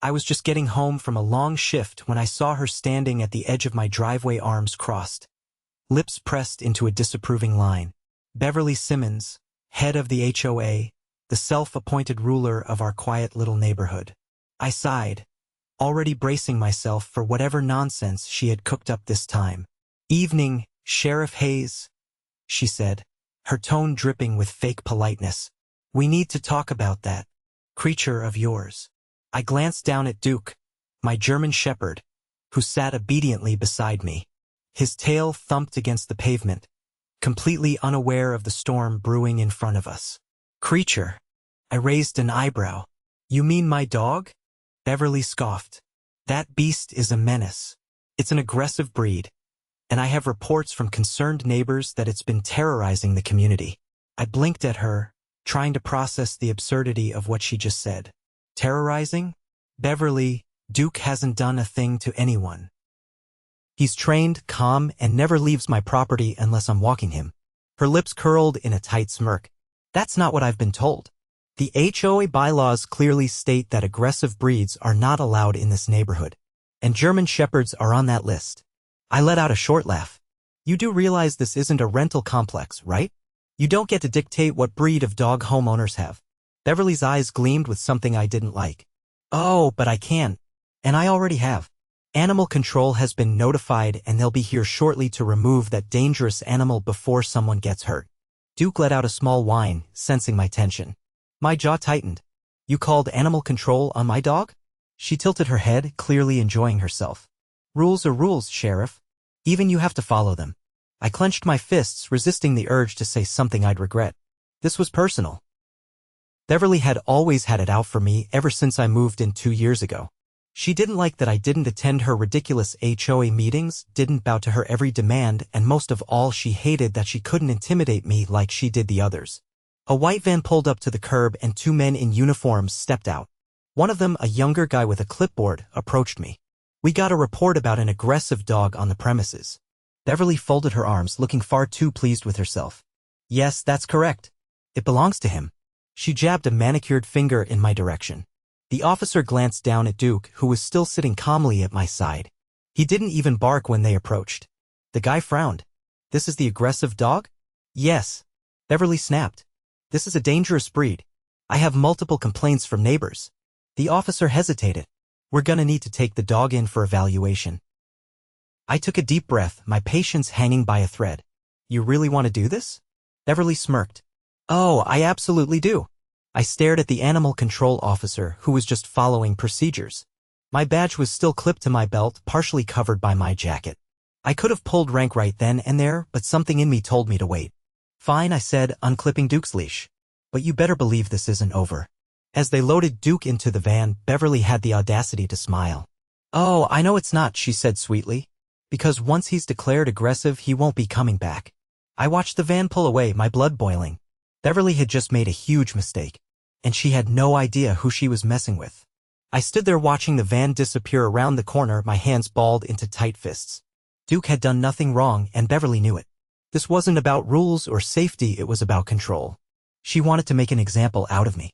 I was just getting home from a long shift when I saw her standing at the edge of my driveway, arms crossed, lips pressed into a disapproving line. Beverly Simmons, head of the HOA, the self-appointed ruler of our quiet little neighborhood. I sighed, already bracing myself for whatever nonsense she had cooked up this time. "Evening, Sheriff Hayes," she said, her tone dripping with fake politeness. "We need to talk about that creature of yours." I glanced down at Duke, my German shepherd, who sat obediently beside me. His tail thumped against the pavement, completely unaware of the storm brewing in front of us. "Creature?" I raised an eyebrow. "You mean my dog?" Beverly scoffed. "That beast is a menace. It's an aggressive breed, and I have reports from concerned neighbors that it's been terrorizing the community." I blinked at her, trying to process the absurdity of what she just said. Terrorizing? "Beverly, Duke hasn't done a thing to anyone. He's trained, calm, and never leaves my property unless I'm walking him." Her lips curled in a tight smirk. "That's not what I've been told. The HOA bylaws clearly state that aggressive breeds are not allowed in this neighborhood, and German shepherds are on that list." I let out a short laugh. "You do realize this isn't a rental complex, right? You don't get to dictate what breed of dog homeowners have." Beverly's eyes gleamed with something I didn't like. "Oh, but I can. And I already have. Animal control has been notified and they'll be here shortly to remove that dangerous animal before someone gets hurt." Duke let out a small whine, sensing my tension. My jaw tightened. "You called animal control on my dog?" She tilted her head, clearly enjoying herself. "Rules are rules, Sheriff. Even you have to follow them." I clenched my fists, resisting the urge to say something I'd regret. This was personal. Beverly had always had it out for me ever since I moved in 2 years ago. She didn't like that I didn't attend her ridiculous HOA meetings, didn't bow to her every demand, and most of all she hated that she couldn't intimidate me like she did the others. A white van pulled up to the curb and 2 men in uniforms stepped out. One of them, a younger guy with a clipboard, approached me. "We got a report about an aggressive dog on the premises." Beverly folded her arms, looking far too pleased with herself. "Yes, that's correct. It belongs to him." She jabbed a manicured finger in my direction. The officer glanced down at Duke, who was still sitting calmly at my side. He didn't even bark when they approached. The guy frowned. "This is the aggressive dog?" "Yes." Beverly snapped. "This is a dangerous breed. I have multiple complaints from neighbors." The officer hesitated. "We're gonna need to take the dog in for evaluation." I took a deep breath, my patience hanging by a thread. "You really want to do this?" Beverly smirked. "Oh, I absolutely do." I stared at the animal control officer, who was just following procedures. My badge was still clipped to my belt, partially covered by my jacket. I could have pulled rank right then and there, but something in me told me to wait. "Fine," I said, unclipping Duke's leash. "But you better believe this isn't over." As they loaded Duke into the van, Beverly had the audacity to smile. "Oh, I know it's not," she said sweetly. "Because once he's declared aggressive, he won't be coming back." I watched the van pull away, my blood boiling. Beverly had just made a huge mistake, and she had no idea who she was messing with. I stood there watching the van disappear around the corner, my hands balled into tight fists. Duke had done nothing wrong, and Beverly knew it. This wasn't about rules or safety, it was about control. She wanted to make an example out of me.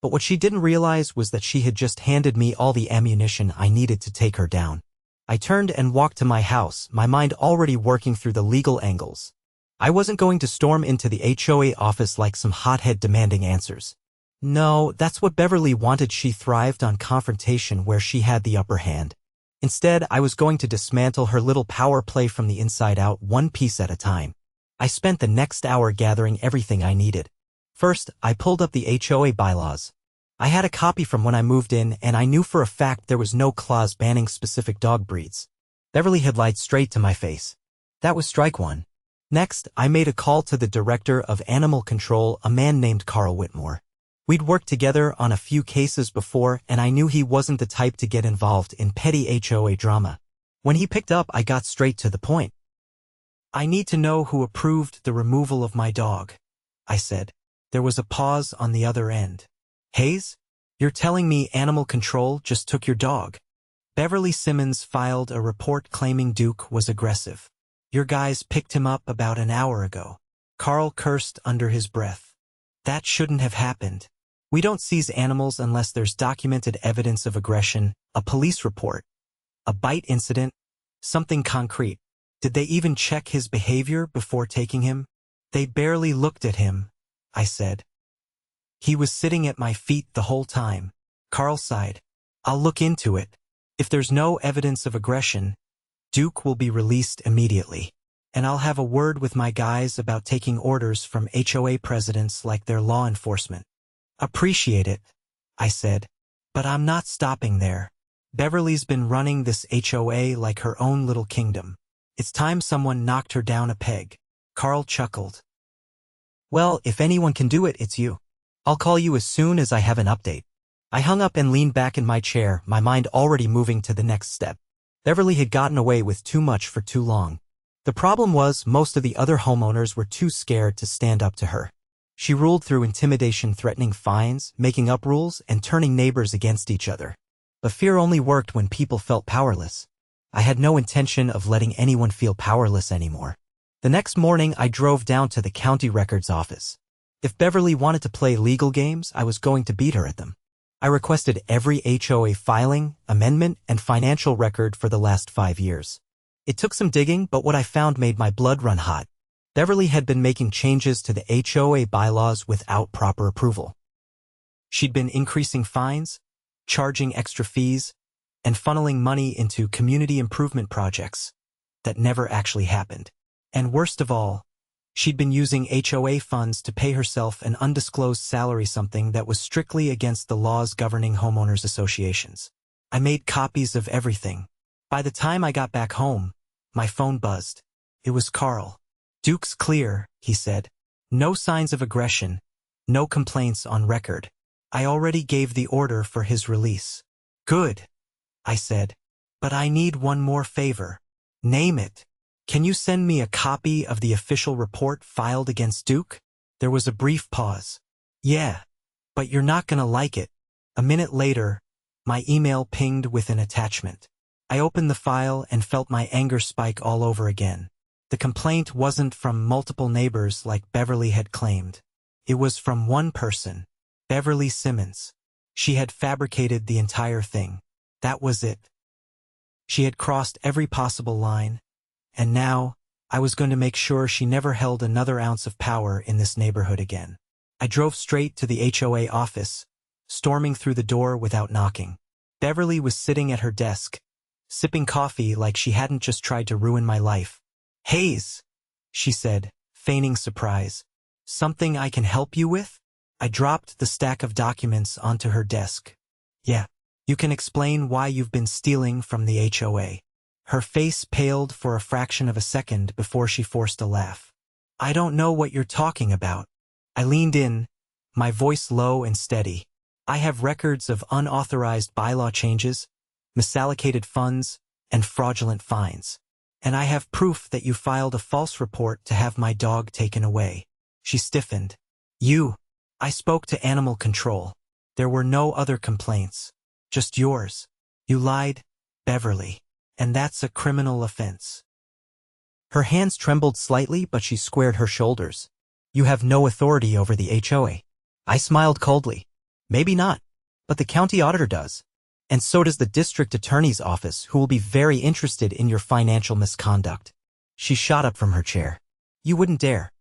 But what she didn't realize was that she had just handed me all the ammunition I needed to take her down. I turned and walked to my house, my mind already working through the legal angles. I wasn't going to storm into the HOA office like some hothead demanding answers. No, that's what Beverly wanted. She thrived on confrontation where she had the upper hand. Instead, I was going to dismantle her little power play from the inside out, one piece at a time. I spent the next hour gathering everything I needed. First, I pulled up the HOA bylaws. I had a copy from when I moved in, and I knew for a fact there was no clause banning specific dog breeds. Beverly had lied straight to my face. That was strike one. Next, I made a call to the director of animal control, a man named Carl Whitmore. We'd worked together on a few cases before, and I knew he wasn't the type to get involved in petty HOA drama. When he picked up, I got straight to the point. "I need to know who approved the removal of my dog," I said. There was a pause on the other end. "Hayes? You're telling me animal control just took your dog?" Beverly Simmons filed a report claiming Duke was aggressive. "Your guys picked him up about an hour ago." Carl cursed under his breath. "That shouldn't have happened. We don't seize animals unless there's documented evidence of aggression, a police report, a bite incident, something concrete. Did they even check his behavior before taking him? They barely looked at him, I said. He was sitting at my feet the whole time. Carl sighed. I'll look into it. If there's no evidence of aggression, Duke will be released immediately. And I'll have a word with my guys about taking orders from HOA presidents like their law enforcement. Appreciate it, I said. But I'm not stopping there. Beverly's been running this HOA like her own little kingdom. It's time someone knocked her down a peg. Carl chuckled. Well, if anyone can do it, it's you. I'll call you as soon as I have an update. I hung up and leaned back in my chair, my mind already moving to the next step. Beverly had gotten away with too much for too long. The problem was most of the other homeowners were too scared to stand up to her. She ruled through intimidation, threatening fines, making up rules, and turning neighbors against each other. But fear only worked when people felt powerless. I had no intention of letting anyone feel powerless anymore. The next morning, I drove down to the county records office. If Beverly wanted to play legal games, I was going to beat her at them. I requested every HOA filing, amendment, and financial record for the last 5 years. It took some digging, but what I found made my blood run hot. Beverly had been making changes to the HOA bylaws without proper approval. She'd been increasing fines, charging extra fees, and funneling money into community improvement projects that never actually happened. And worst of all, she'd been using HOA funds to pay herself an undisclosed salary, something that was strictly against the laws governing homeowners associations. I made copies of everything. By the time I got back home, my phone buzzed. It was Carl. Duke's clear, he said. No signs of aggression, no complaints on record. I already gave the order for his release. Good, I said. But I need one more favor. Name it. Can you send me a copy of the official report filed against Duke? There was a brief pause. Yeah, but you're not gonna like it. A minute later, my email pinged with an attachment. I opened the file and felt my anger spike all over again. The complaint wasn't from multiple neighbors like Beverly had claimed. It was from one person, Beverly Simmons. She had fabricated the entire thing. That was it. She had crossed every possible line, and now I was going to make sure she never held another ounce of power in this neighborhood again. I drove straight to the HOA office, storming through the door without knocking. Beverly was sitting at her desk, sipping coffee like she hadn't just tried to ruin my life. Hayes, she said, feigning surprise. Something I can help you with? I dropped the stack of documents onto her desk. Yeah, you can explain why you've been stealing from the HOA. Her face paled for a fraction of a second before she forced a laugh. I don't know what you're talking about. I leaned in, my voice low and steady. I have records of unauthorized bylaw changes, misallocated funds, and fraudulent fines. And I have proof that you filed a false report to have my dog taken away. She stiffened. I spoke to animal control. There were no other complaints. Just yours. You lied, Beverly. And that's a criminal offense. Her hands trembled slightly, but she squared her shoulders. You have no authority over the HOA. I smiled coldly. Maybe not, but the county auditor does. And so does the district attorney's office, who will be very interested in your financial misconduct. She shot up from her chair. You wouldn't dare.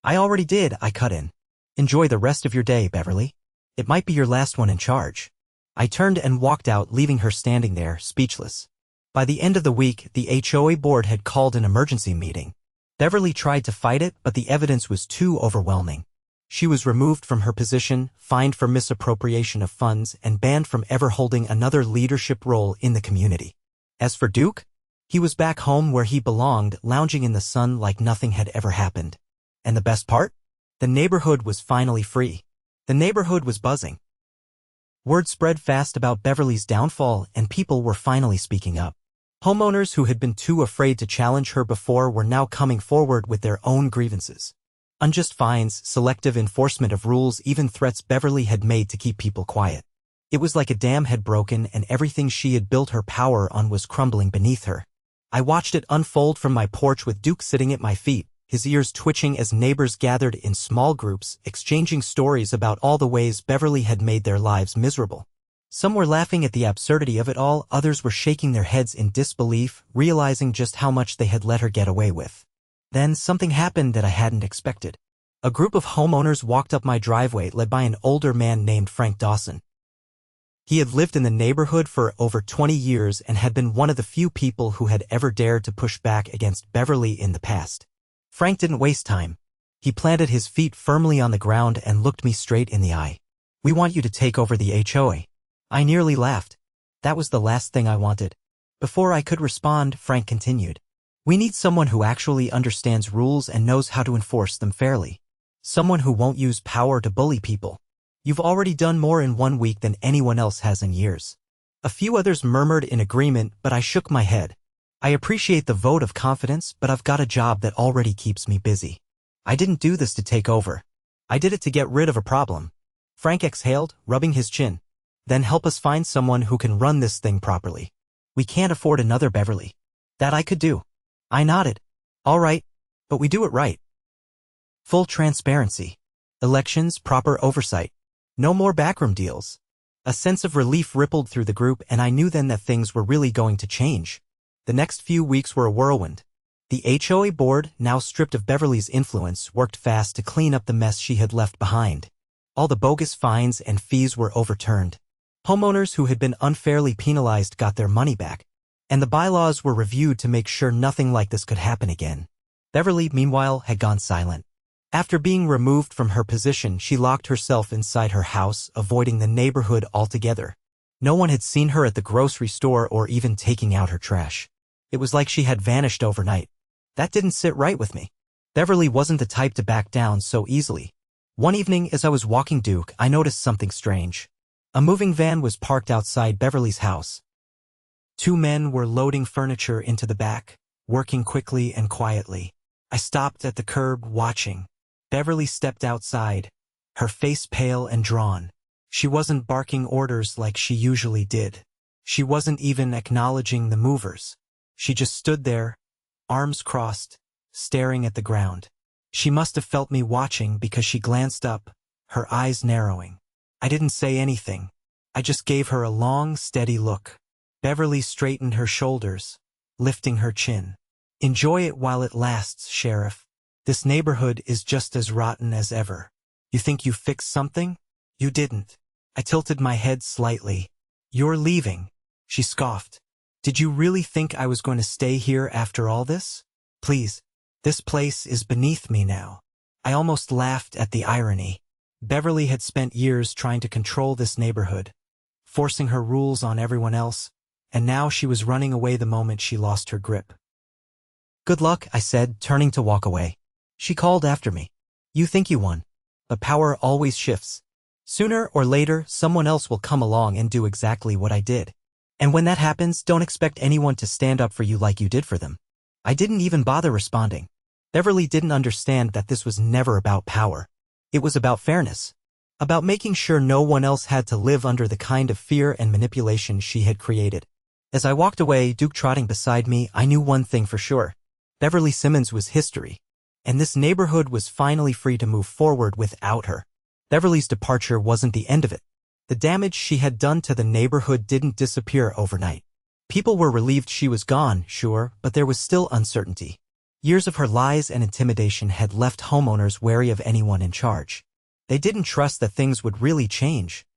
I already did, I cut in. Enjoy the rest of your day, Beverly. It might be your last one in charge. I turned and walked out, leaving her standing there, speechless. By the end of the week, the HOA board had called an emergency meeting. Beverly tried to fight it, but the evidence was too overwhelming. She was removed from her position, fined for misappropriation of funds, and banned from ever holding another leadership role in the community. As for Duke, he was back home where he belonged, lounging in the sun like nothing had ever happened. And the best part? The neighborhood was finally free. The neighborhood was buzzing. Word spread fast about Beverly's downfall, and people were finally speaking up. Homeowners who had been too afraid to challenge her before were now coming forward with their own grievances. Unjust fines, selective enforcement of rules, even threats Beverly had made to keep people quiet. It was like a dam had broken and everything she had built her power on was crumbling beneath her. I watched it unfold from my porch with Duke sitting at my feet, his ears twitching as neighbors gathered in small groups, exchanging stories about all the ways Beverly had made their lives miserable. Some were laughing at the absurdity of it all, others were shaking their heads in disbelief, realizing just how much they had let her get away with. Then something happened that I hadn't expected. A group of homeowners walked up my driveway led by an older man named Frank Dawson. He had lived in the neighborhood for over 20 years and had been one of the few people who had ever dared to push back against Beverly in the past. Frank didn't waste time. He planted his feet firmly on the ground and looked me straight in the eye. "We want you to take over the HOA. I nearly laughed. That was the last thing I wanted. Before I could respond, Frank continued. "We need someone who actually understands rules and knows how to enforce them fairly. Someone who won't use power to bully people. You've already done more in 1 week than anyone else has in years." A few others murmured in agreement, but I shook my head. I appreciate the vote of confidence, but I've got a job that already keeps me busy. I didn't do this to take over. I did it to get rid of a problem. Frank exhaled, rubbing his chin. "Then help us find someone who can run this thing properly. We can't afford another Beverly." "That I could do." I nodded. "All right, but we do it right. Full transparency. Elections, proper oversight. No more backroom deals." A sense of relief rippled through the group, and I knew then that things were really going to change. The next few weeks were a whirlwind. The HOA board, now stripped of Beverly's influence, worked fast to clean up the mess she had left behind. All the bogus fines and fees were overturned. Homeowners who had been unfairly penalized got their money back, and the bylaws were reviewed to make sure nothing like this could happen again. Beverly, meanwhile, had gone silent. After being removed from her position, she locked herself inside her house, avoiding the neighborhood altogether. No one had seen her at the grocery store or even taking out her trash. It was like she had vanished overnight. That didn't sit right with me. Beverly wasn't the type to back down so easily. One evening, as I was walking Duke, I noticed something strange. A moving van was parked outside Beverly's house. 2 men were loading furniture into the back, working quickly and quietly. I stopped at the curb, watching. Beverly stepped outside, her face pale and drawn. She wasn't barking orders like she usually did. She wasn't even acknowledging the movers. She just stood there, arms crossed, staring at the ground. She must have felt me watching because she glanced up, her eyes narrowing. I didn't say anything. I just gave her a long, steady look. Beverly straightened her shoulders, lifting her chin. "Enjoy it while it lasts, Sheriff. This neighborhood is just as rotten as ever. You think you fixed something? You didn't." I tilted my head slightly. "You're leaving," she scoffed. "Did you really think I was going to stay here after all this? Please, this place is beneath me now." I almost laughed at the irony. Beverly had spent years trying to control this neighborhood, forcing her rules on everyone else, and now she was running away the moment she lost her grip. "Good luck," I said, turning to walk away. She called after me. "You think you won, but power always shifts. Sooner or later, someone else will come along and do exactly what I did. And when that happens, don't expect anyone to stand up for you like you did for them." I didn't even bother responding. Beverly didn't understand that this was never about power. It was about fairness. About making sure no one else had to live under the kind of fear and manipulation she had created. As I walked away, Duke trotting beside me, I knew one thing for sure. Beverly Simmons was history. And this neighborhood was finally free to move forward without her. Beverly's departure wasn't the end of it. The damage she had done to the neighborhood didn't disappear overnight. People were relieved she was gone, sure, but there was still uncertainty. Years of her lies and intimidation had left homeowners wary of anyone in charge. They didn't trust that things would really change.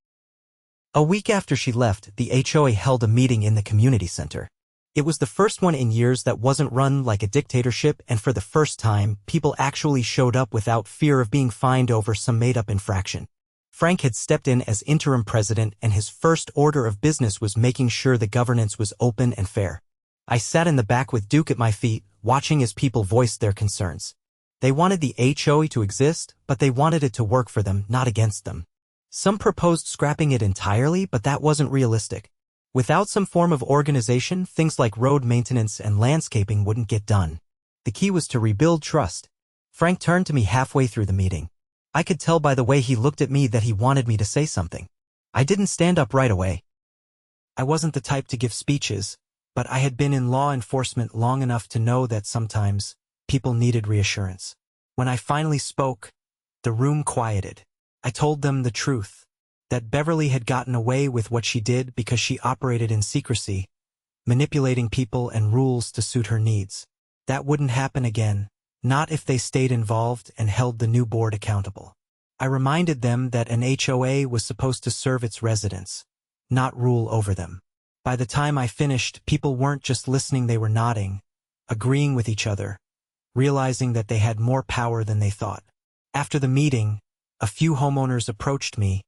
A week after she left, the HOA held a meeting in the community center. It was the first one in years that wasn't run like a dictatorship, and for the first time, people actually showed up without fear of being fined over some made-up infraction. Frank had stepped in as interim president, and his first order of business was making sure the governance was open and fair. I sat in the back with Duke at my feet, watching as people voiced their concerns. They wanted the HOA to exist, but they wanted it to work for them, not against them. Some proposed scrapping it entirely, but that wasn't realistic. Without some form of organization, things like road maintenance and landscaping wouldn't get done. The key was to rebuild trust. Frank turned to me halfway through the meeting. I could tell by the way he looked at me that he wanted me to say something. I didn't stand up right away. I wasn't the type to give speeches, but I had been in law enforcement long enough to know that sometimes People needed reassurance. When I finally spoke, the room quieted. I told them the truth, that Beverly had gotten away with what she did because she operated in secrecy, manipulating people and rules to suit her needs. That wouldn't happen again, not if they stayed involved and held the new board accountable. I reminded them that an HOA was supposed to serve its residents, not rule over them. By the time I finished, people weren't just listening, they were nodding, agreeing with each other, realizing that they had more power than they thought. After the meeting, a few homeowners approached me,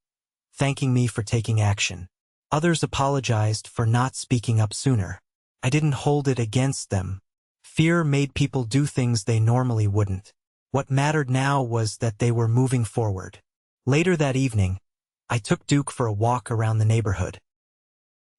thanking me for taking action. Others apologized for not speaking up sooner. I didn't hold it against them. Fear made people do things they normally wouldn't. What mattered now was that they were moving forward. Later that evening, I took Duke for a walk around the neighborhood.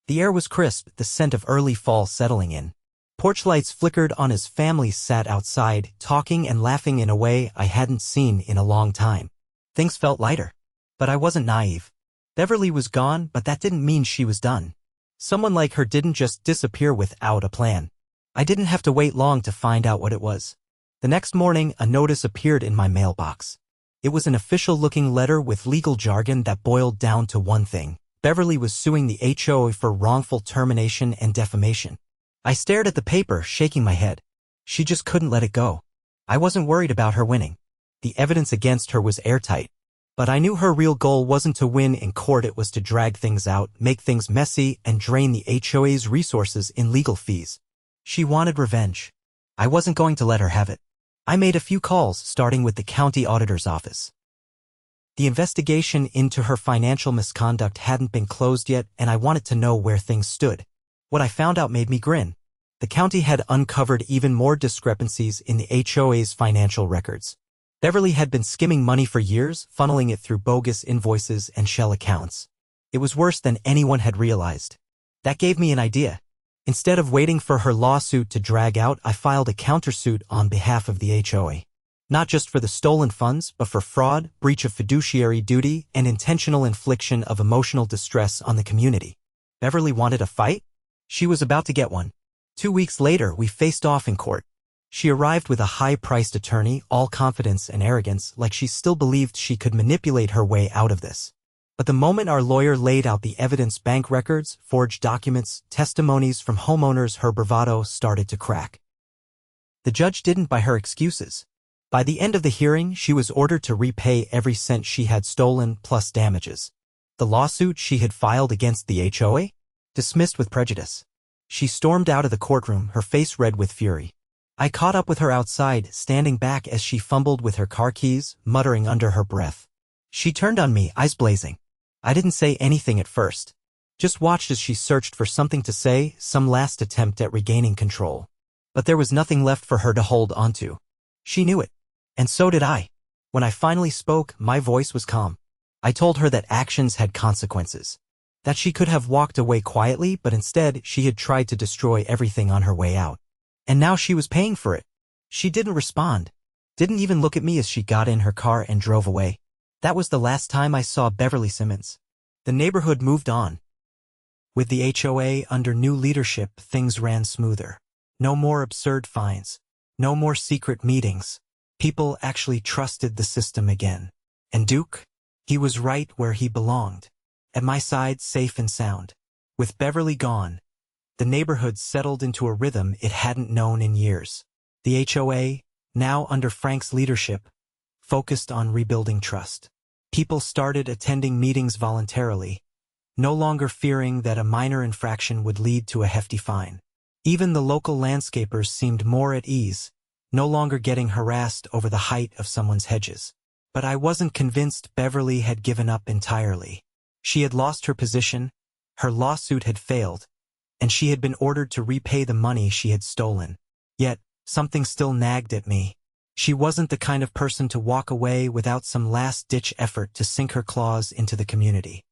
The air was crisp, the scent of early fall settling in. Porch lights flickered on as families sat outside, talking and laughing in a way I hadn't seen in a long time. Things felt lighter. But I wasn't naive. Beverly was gone, but that didn't mean she was done. Someone like her didn't just disappear without a plan. I didn't have to wait long to find out what it was. The next morning, a notice appeared in my mailbox. It was an official-looking letter with legal jargon that boiled down to one thing. Beverly was suing the HOA for wrongful termination and defamation. I stared at the paper, shaking my head. She just couldn't let it go. I wasn't worried about her winning. The evidence against her was airtight. But I knew her real goal wasn't to win in court, it was to drag things out, make things messy, and drain the HOA's resources in legal fees. She wanted revenge. I wasn't going to let her have it. I made a few calls, starting with the county auditor's office. The investigation into her financial misconduct hadn't been closed yet, and I wanted to know where things stood. What I found out made me grin. The county had uncovered even more discrepancies in the HOA's financial records. Beverly had been skimming money for years, funneling it through bogus invoices and shell accounts. It was worse than anyone had realized. That gave me an idea. Instead of waiting for her lawsuit to drag out, I filed a countersuit on behalf of the HOA. Not just for the stolen funds, but for fraud, breach of fiduciary duty, and intentional infliction of emotional distress on the community. Beverly wanted a fight? She was about to get one. 2 weeks later, we faced off in court. She arrived with a high-priced attorney, all confidence and arrogance, like she still believed she could manipulate her way out of this. But the moment our lawyer laid out the evidence, bank records, forged documents, testimonies from homeowners, her bravado started to crack. The judge didn't buy her excuses. By the end of the hearing, she was ordered to repay every cent she had stolen, plus damages. The lawsuit she had filed against the HOA? Dismissed with prejudice. She stormed out of the courtroom, her face red with fury. I caught up with her outside, standing back as she fumbled with her car keys, muttering under her breath. She turned on me, eyes blazing. I didn't say anything at first. Just watched as she searched for something to say, some last attempt at regaining control. But there was nothing left for her to hold onto. She knew it. And so did I. When I finally spoke, my voice was calm. I told her that actions had consequences. That she could have walked away quietly, but instead she had tried to destroy everything on her way out. And now she was paying for it. She didn't respond. Didn't even look at me as she got in her car and drove away. That was the last time I saw Beverly Simmons. The neighborhood moved on. With the HOA under new leadership, things ran smoother. No more absurd fines. No more secret meetings. People actually trusted the system again. And Duke? He was right where he belonged. At my side, safe and sound. With Beverly gone, the neighborhood settled into a rhythm it hadn't known in years. The HOA, now under Frank's leadership, focused on rebuilding trust. People started attending meetings voluntarily, no longer fearing that a minor infraction would lead to a hefty fine. Even the local landscapers seemed more at ease, no longer getting harassed over the height of someone's hedges. But I wasn't convinced Beverly had given up entirely. She had lost her position, her lawsuit had failed, and she had been ordered to repay the money she had stolen. Yet, something still nagged at me. She wasn't the kind of person to walk away without some last-ditch effort to sink her claws into the community.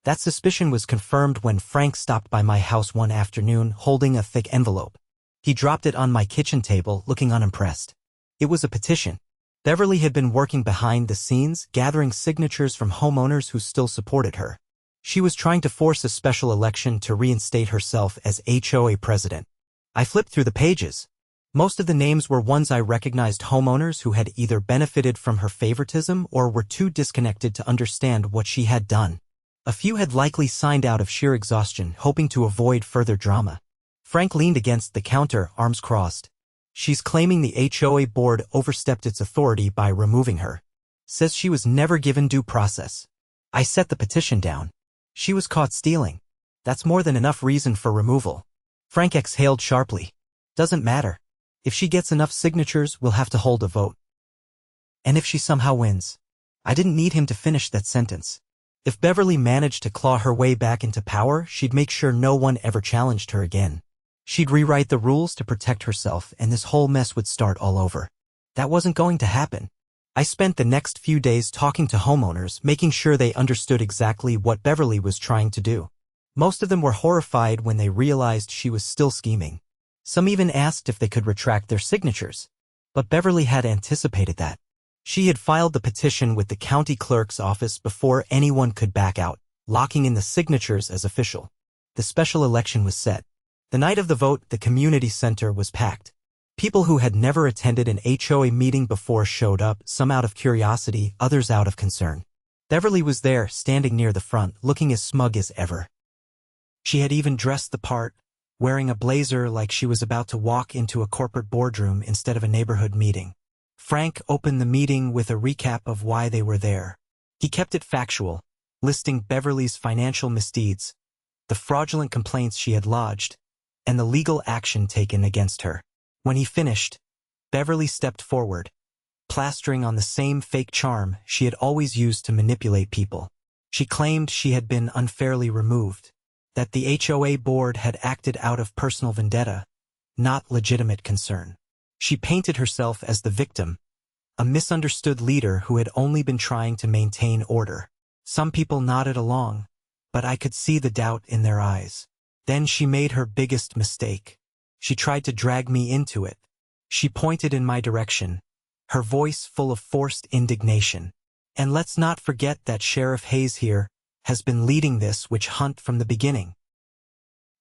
That suspicion was confirmed when Frank stopped by my house one afternoon holding a thick envelope. He dropped it on my kitchen table, looking unimpressed. It was a petition. Beverly had been working behind the scenes, gathering signatures from homeowners who still supported her. She was trying to force a special election to reinstate herself as HOA president. I flipped through the pages. Most of the names were ones I recognized, homeowners who had either benefited from her favoritism or were too disconnected to understand what she had done. A few had likely signed out of sheer exhaustion, hoping to avoid further drama. Frank leaned against the counter, arms crossed. She's claiming the HOA board overstepped its authority by removing her. Says she was never given due process. I set the petition down. She was caught stealing. That's more than enough reason for removal. Frank exhaled sharply. Doesn't matter. If she gets enough signatures, we'll have to hold a vote. And if she somehow wins? I didn't need him to finish that sentence. If Beverly managed to claw her way back into power, she'd make sure no one ever challenged her again. She'd rewrite the rules to protect herself, and this whole mess would start all over. That wasn't going to happen. I spent the next few days talking to homeowners, making sure they understood exactly what Beverly was trying to do. Most of them were horrified when they realized she was still scheming. Some even asked if they could retract their signatures. But Beverly had anticipated that. She had filed the petition with the county clerk's office before anyone could back out, locking in the signatures as official. The special election was set. The night of the vote, the community center was packed. People who had never attended an HOA meeting before showed up, some out of curiosity, others out of concern. Beverly was there, standing near the front, looking as smug as ever. She had even dressed the part, wearing a blazer like she was about to walk into a corporate boardroom instead of a neighborhood meeting. Frank opened the meeting with a recap of why they were there. He kept it factual, listing Beverly's financial misdeeds, the fraudulent complaints she had lodged, and the legal action taken against her. When he finished, Beverly stepped forward, plastering on the same fake charm she had always used to manipulate people. She claimed she had been unfairly removed, that the HOA board had acted out of personal vendetta, not legitimate concern. She painted herself as the victim, a misunderstood leader who had only been trying to maintain order. Some people nodded along, but I could see the doubt in their eyes. Then she made her biggest mistake. She tried to drag me into it. She pointed in my direction, her voice full of forced indignation. And let's not forget that Sheriff Hayes here has been leading this witch hunt from the beginning.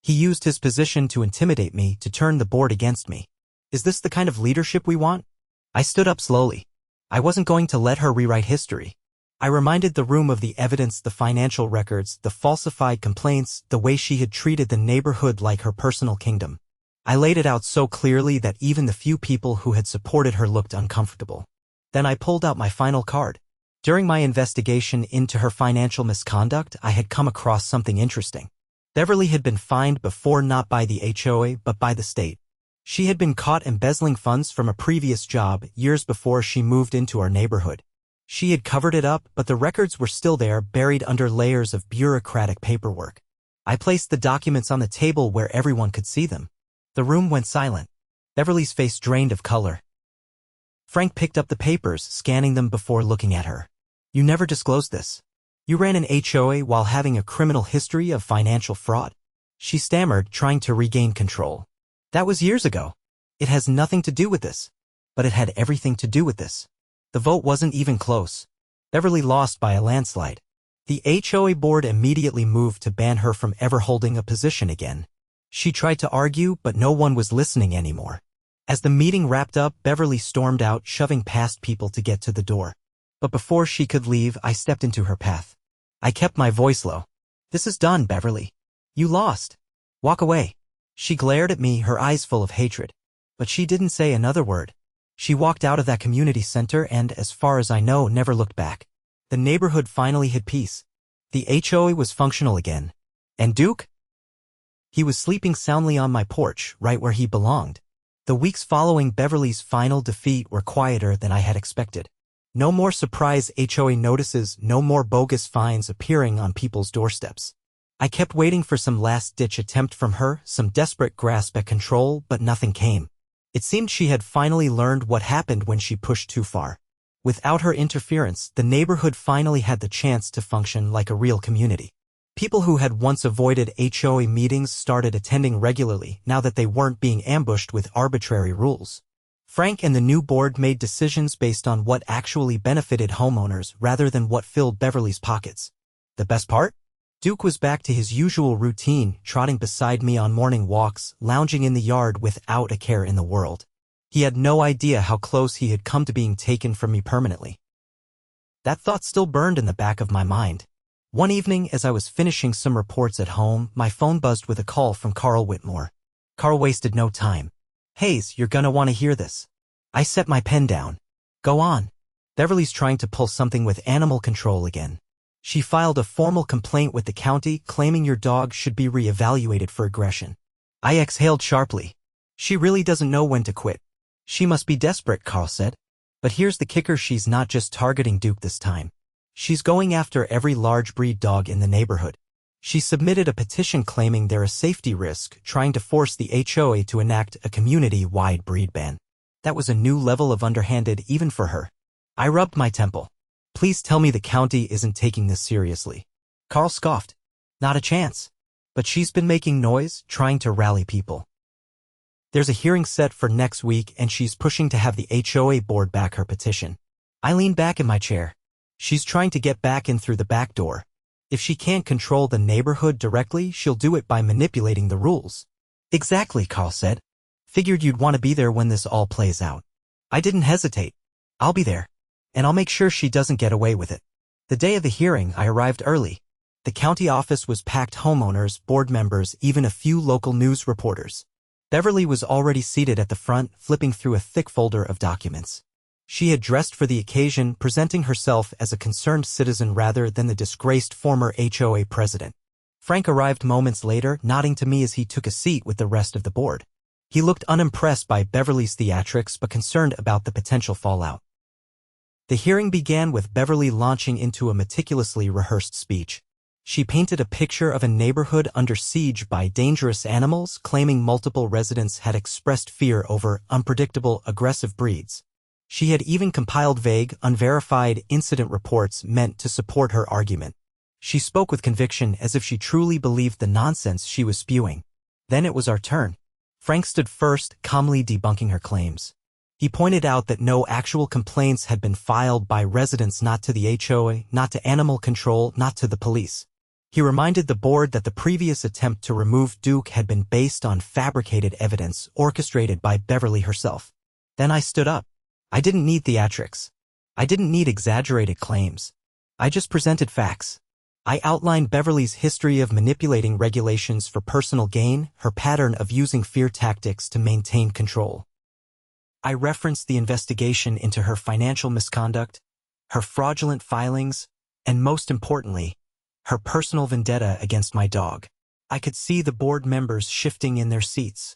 He used his position to intimidate me, to turn the board against me. Is this the kind of leadership we want? I stood up slowly. I wasn't going to let her rewrite history. I reminded the room of the evidence, the financial records, the falsified complaints, the way she had treated the neighborhood like her personal kingdom. I laid it out so clearly that even the few people who had supported her looked uncomfortable. Then I pulled out my final card. During my investigation into her financial misconduct, I had come across something interesting. Beverly had been fined before, not by the HOA, but by the state. She had been caught embezzling funds from a previous job years before she moved into our neighborhood. She had covered it up, but the records were still there, buried under layers of bureaucratic paperwork. I placed the documents on the table where everyone could see them. The room went silent. Beverly's face drained of color. Frank picked up the papers, scanning them before looking at her. You never disclosed this. You ran an HOA while having a criminal history of financial fraud. She stammered, trying to regain control. That was years ago. It has nothing to do with this. But it had everything to do with this. The vote wasn't even close. Beverly lost by a landslide. The HOA board immediately moved to ban her from ever holding a position again. She tried to argue, but no one was listening anymore. As the meeting wrapped up, Beverly stormed out, shoving past people to get to the door. But before she could leave, I stepped into her path. I kept my voice low. This is done, Beverly. You lost. Walk away. She glared at me, her eyes full of hatred. But she didn't say another word. She walked out of that community center and, as far as I know, never looked back. The neighborhood finally had peace. The HOA was functional again. And Duke? He was sleeping soundly on my porch, right where he belonged. The weeks following Beverly's final defeat were quieter than I had expected. No more surprise HOA notices, no more bogus fines appearing on people's doorsteps. I kept waiting for some last-ditch attempt from her, some desperate grasp at control, but nothing came. It seemed she had finally learned what happened when she pushed too far. Without her interference, the neighborhood finally had the chance to function like a real community. People who had once avoided HOA meetings started attending regularly now that they weren't being ambushed with arbitrary rules. Frank and the new board made decisions based on what actually benefited homeowners rather than what filled Beverly's pockets. The best part? Duke was back to his usual routine, trotting beside me on morning walks, lounging in the yard without a care in the world. He had no idea how close he had come to being taken from me permanently. That thought still burned in the back of my mind. One evening, as I was finishing some reports at home, my phone buzzed with a call from Carl Whitmore. Carl wasted no time. "Hayes, you're gonna want to hear this." I set my pen down. "Go on." "Beverly's trying to pull something with animal control again. She filed a formal complaint with the county claiming your dog should be re-evaluated for aggression." I exhaled sharply. "She really doesn't know when to quit." "She must be desperate," Carl said. "But here's the kicker, she's not just targeting Duke this time. She's going after every large breed dog in the neighborhood. She submitted a petition claiming they're a safety risk, trying to force the HOA to enact a community-wide breed ban." That was a new level of underhanded even for her. I rubbed my temple. "Please tell me the county isn't taking this seriously." Carl scoffed. "Not a chance. But she's been making noise, trying to rally people. There's a hearing set for next week and she's pushing to have the HOA board back her petition." I leaned back in my chair. "She's trying to get back in through the back door. If she can't control the neighborhood directly, she'll do it by manipulating the rules." "Exactly," Carl said. "Figured you'd want to be there when this all plays out." I didn't hesitate. "I'll be there. And I'll make sure she doesn't get away with it." The day of the hearing, I arrived early. The county office was packed, homeowners, board members, even a few local news reporters. Beverly was already seated at the front, flipping through a thick folder of documents. She had dressed for the occasion, presenting herself as a concerned citizen rather than the disgraced former HOA president. Frank arrived moments later, nodding to me as he took a seat with the rest of the board. He looked unimpressed by Beverly's theatrics but concerned about the potential fallout. The hearing began with Beverly launching into a meticulously rehearsed speech. She painted a picture of a neighborhood under siege by dangerous animals, claiming multiple residents had expressed fear over unpredictable, aggressive breeds. She had even compiled vague, unverified incident reports meant to support her argument. She spoke with conviction as if she truly believed the nonsense she was spewing. Then it was our turn. Frank stood first, calmly debunking her claims. He pointed out that no actual complaints had been filed by residents, not to the HOA, not to animal control, not to the police. He reminded the board that the previous attempt to remove Duke had been based on fabricated evidence orchestrated by Beverly herself. Then I stood up. I didn't need theatrics. I didn't need exaggerated claims. I just presented facts. I outlined Beverly's history of manipulating regulations for personal gain, her pattern of using fear tactics to maintain control. I referenced the investigation into her financial misconduct, her fraudulent filings, and most importantly, her personal vendetta against my dog. I could see the board members shifting in their seats,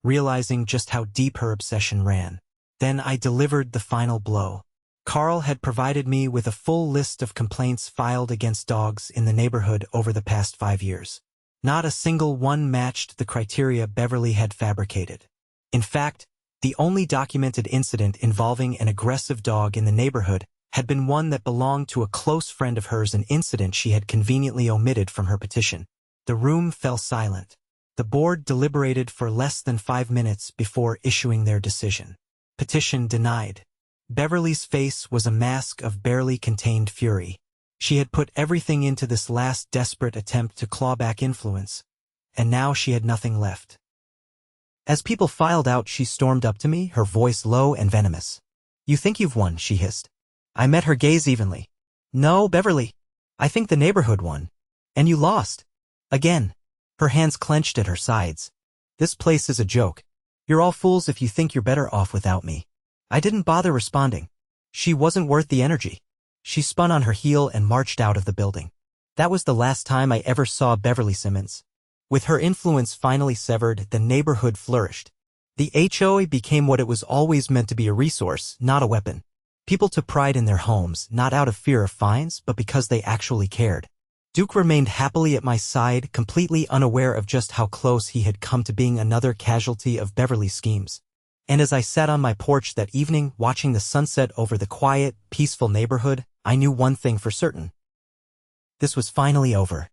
realizing just how deep her obsession ran. Then I delivered the final blow. Carl had provided me with a full list of complaints filed against dogs in the neighborhood over the past 5 years. Not a single one matched the criteria Beverly had fabricated. In fact, the only documented incident involving an aggressive dog in the neighborhood had been one that belonged to a close friend of hers, an incident she had conveniently omitted from her petition. The room fell silent. The board deliberated for less than 5 minutes before issuing their decision. Petition denied. Beverly's face was a mask of barely contained fury. She had put everything into this last desperate attempt to claw back influence, and now she had nothing left. As people filed out, she stormed up to me, her voice low and venomous. "You think you've won," she hissed. I met her gaze evenly. "No, Beverly. I think the neighborhood won. And you lost. Again." Her hands clenched at her sides. "This place is a joke. You're all fools if you think you're better off without me." I didn't bother responding. She wasn't worth the energy. She spun on her heel and marched out of the building. That was the last time I ever saw Beverly Simmons. With her influence finally severed, the neighborhood flourished. The HOA became what it was always meant to be, a resource, not a weapon. People took pride in their homes, not out of fear of fines, but because they actually cared. Duke remained happily at my side, completely unaware of just how close he had come to being another casualty of Beverly's schemes. And as I sat on my porch that evening, watching the sunset over the quiet, peaceful neighborhood, I knew one thing for certain. This was finally over.